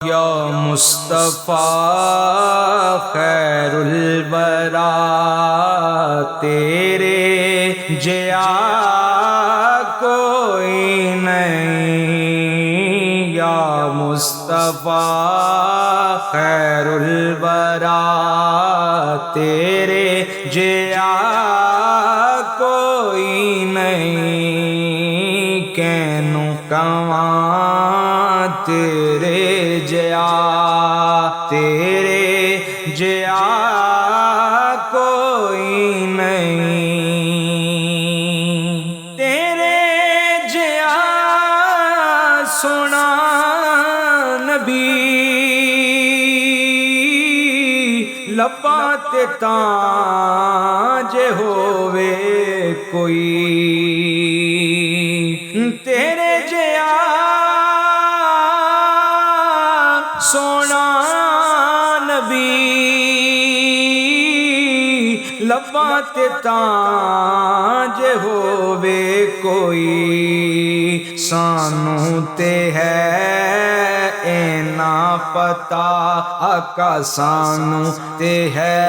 یا مصطفیٰ خیر الورا تیرے جیا کوئی نہیں، یا مصطفیٰ خیر الورا تیرے جیا کوئی نہیں، کینوں کواں تیرے جیا کوئی نہیں، تیرے جیا سونا نبی لباں تے تاں جے ہووے کوئی، تیرے جیا سونا نبی لباں تے تاں جے ہووے کوئی، سانوں تے ہے اینا پتا آقا، سانوں تے ہے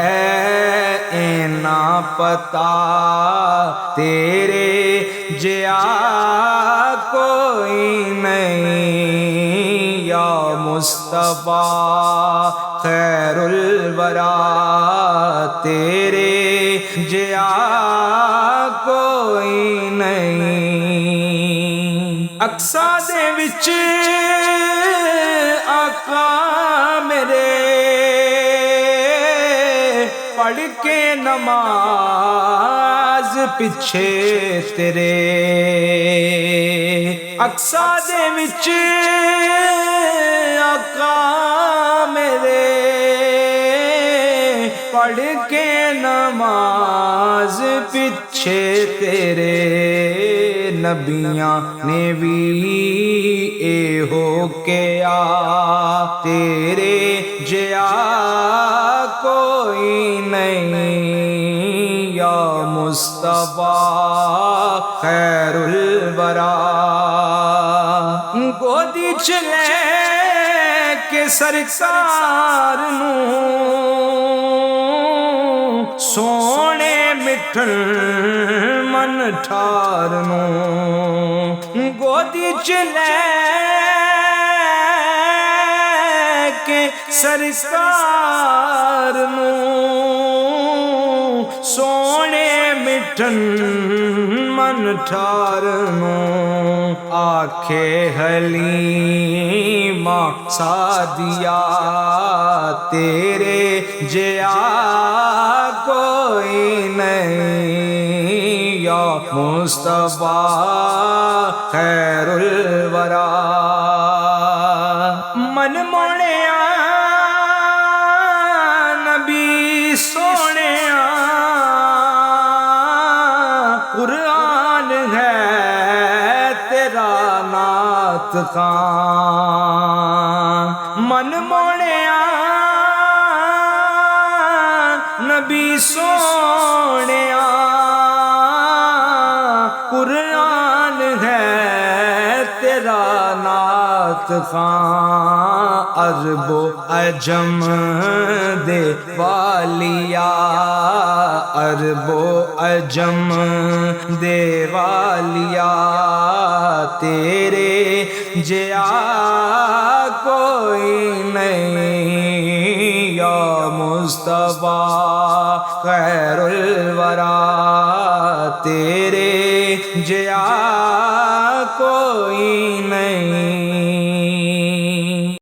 اینا پتا تیرے جیا کوئی نہیں، یا مصطفیٰ خیر الورا تیرے جیا کوئی نہیں، اقصی دے وچ آقا میرے پڑھ کے نماز پچھے تیرے، اقصی دے وچ آقا میرے پڑھ کے نماز پچھے تیرے، نبیاں نے بھی اے ہو کیا تیرے جیا کوئی نہیں، یا مصطفیٰ خیر الورا گودی چ لے کے سرکار نوں سونے مٹھن من ٹھار نوں گودی چ لے کے سرکار نوں سونے مٹھن من ٹھار نوں آکھے حلیمہ سعدیہ تیرے جیا کوئی نہیں، یا مصطفیٰ خیر الورا من موڑیا نبی سونیا قرآن ہے تیرا نعت خوان، من موڑیا نبی سونیا قرآن ہے تیرا نعت خوان، عرب و عجم دے والیا عرب و عجم دے والیا تیرے جیا کوئی نہیں، یا مصطفیٰ خیر الورا تیرے جیا کوئی نہیں۔